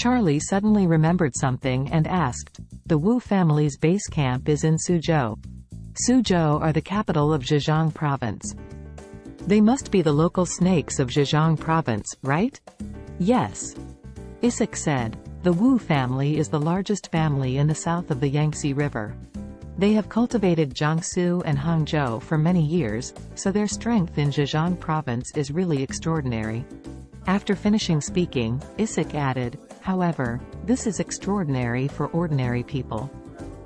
Charlie suddenly remembered something and asked. The Wu family's base camp is in Suzhou. Suzhou are the capital of Zhejiang province. They must be the local snakes of Zhejiang province, right? Yes. Isaac said. The Wu family is the largest family in the south of the Yangtze River. They have cultivated Jiangsu and Hangzhou for many years, so their strength in Zhejiang province is really extraordinary. After finishing speaking, Isaac added, however, this is extraordinary for ordinary people.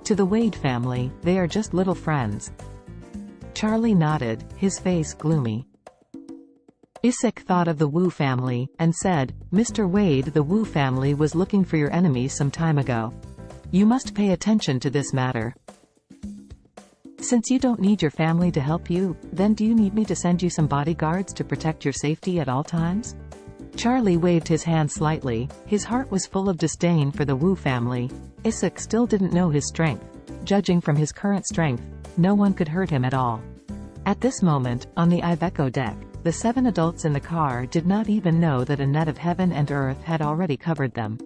To the Wade family, they are just little friends. Charlie nodded, his face gloomy. Isaac thought of the Wu family, and said, Mr. Wade, the Wu family was looking for your enemy some time ago. You must pay attention to this matter. Since you don't need your family to help you, then do you need me to send you some bodyguards to protect your safety at all times? Charlie waved his hand slightly, his heart was full of disdain for the Wu family. Isaac still didn't know his strength. Judging from his current strength, no one could hurt him at all. At this moment, on the Iveco deck, the 7 adults in the car did not even know that a net of heaven and earth had already covered them.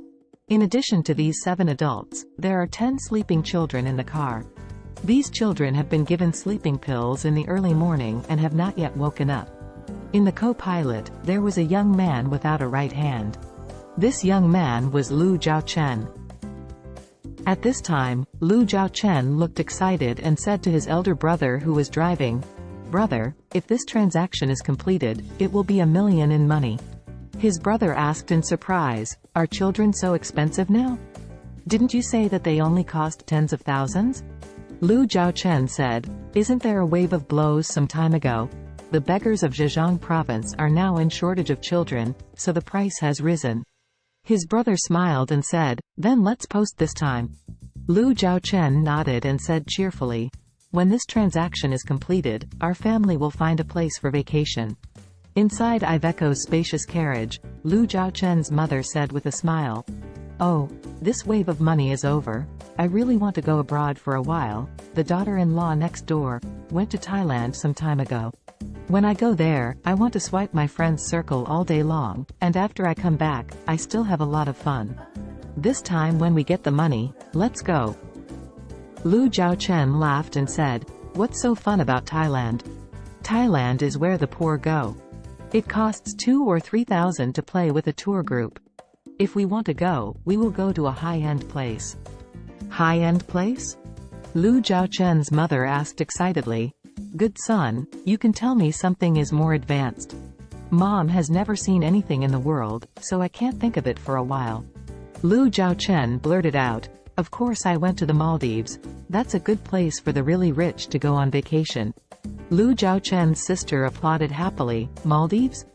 In addition to these 7 adults, there are 10 sleeping children in the car. These children have been given sleeping pills in the early morning and have not yet woken up. In the co-pilot, there was a young man without a right hand. This young man was Lu Zhaochen. At this time, Lu Zhaochen looked excited and said to his elder brother who was driving, Brother, if this transaction is completed, it will be $1 million in money. His brother asked in surprise, Are children so expensive now? Didn't you say that they only cost tens of thousands? Lu Zhaochen said, Isn't there a wave of blows some time ago? The beggars of Zhejiang province are now in shortage of children, so the price has risen. His brother smiled and said, Then let's post this time. Lu Zhaochen nodded and said cheerfully, When this transaction is completed, our family will find a place for vacation. Inside Iveco's spacious carriage, Lu Zhaochen's mother said with a smile, Oh, this wave of money is over. I really want to go abroad for a while. The daughter-in-law next door went to Thailand some time ago. When I go there, I want to swipe my friend's circle all day long, and after I come back, I still have a lot of fun. This time when we get the money, let's go. Lu Zhaochen laughed and said, What's so fun about Thailand? Thailand is where the poor go. It costs 2,000 or 3,000 to play with a tour group. If we want to go, we will go to a high-end place. High-end place? Lu Zhaochen's mother asked excitedly. Good son, you can tell me something is more advanced. Mom has never seen anything in the world, so I can't think of it for a while. Lu Zhaochen blurted out, Of course I went to the Maldives. That's a good place for the really rich to go on vacation. Lu Zhaochen's sister applauded happily. Maldives?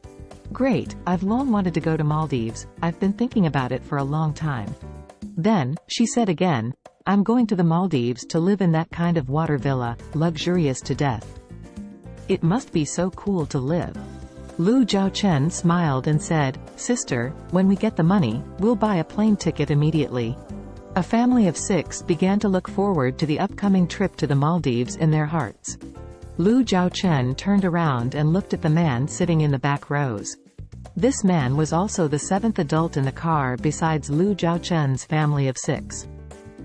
Great, I've long wanted to go to Maldives. I've been thinking about it for a long time. Then, she said again, I'm going to the Maldives to live in that kind of water villa, luxurious to death. It must be so cool to live. Lu Zhaochen smiled and said, Sister, when we get the money, we'll buy a plane ticket immediately. A family of 6 began to look forward to the upcoming trip to the Maldives in their hearts. Lu Zhaochen turned around and looked at the man sitting in the back rows. This man was also the 7th adult in the car besides Lu Zhaochen's family of 6.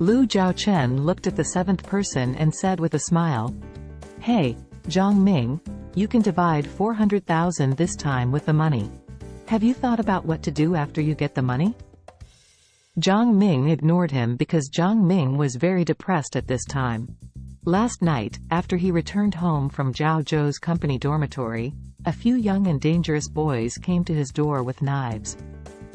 Lu Zhaochen looked at the 7th person and said with a smile, Hey, Zhang Ming, you can divide 400,000 this time with the money. Have you thought about what to do after you get the money? Zhang Ming ignored him because Zhang Ming was very depressed at this time. Last night, after he returned home from Zhao Zhou's company dormitory, a few young and dangerous boys came to his door with knives.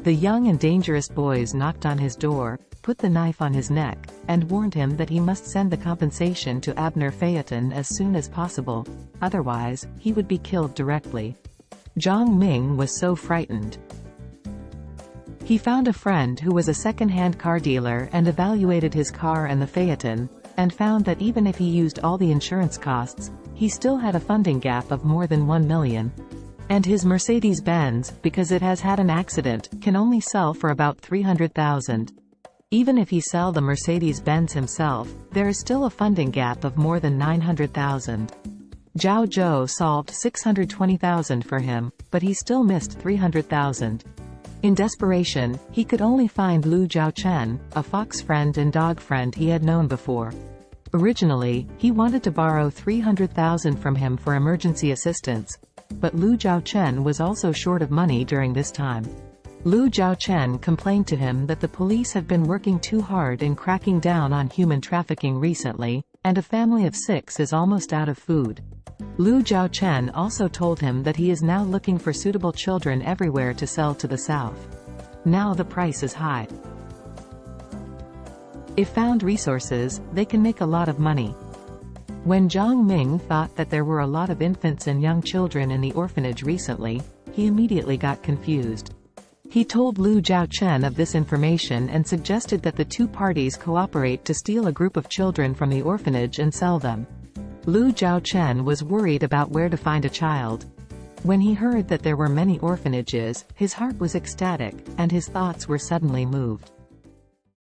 The young and dangerous boys knocked on his door, put the knife on his neck, and warned him that he must send the compensation to Abner Phaeton as soon as possible, otherwise, he would be killed directly. Zhang Ming was so frightened. He found a friend who was a second-hand car dealer and evaluated his car and the Phaeton, and found that even if he used all the insurance costs, he still had a funding gap of more than 1 million. And his Mercedes-Benz, because it has had an accident, can only sell for about 300,000. Even if he sell the Mercedes-Benz himself, there is still a funding gap of more than 900,000. Zhao Zhou solved 620,000 for him, but he still missed 300,000. In desperation, he could only find Lu Jiaochen, a fox friend and dog friend he had known before. Originally, he wanted to borrow 300,000 from him for emergency assistance. But Lu Jiaochen was also short of money during this time. Lu Jiaochen complained to him that the police have been working too hard in cracking down on human trafficking recently, and a family of 6 is almost out of food. Lu Jiaochen also told him that he is now looking for suitable children everywhere to sell to the south. Now the price is high. If found resources, they can make a lot of money. When Zhang Ming thought that there were a lot of infants and young children in the orphanage recently, he immediately got confused. He told Lu Jiaochen of this information and suggested that the two parties cooperate to steal a group of children from the orphanage and sell them. Lu Jiaochen was worried about where to find a child. When he heard that there were many orphanages, his heart was ecstatic, and his thoughts were suddenly moved.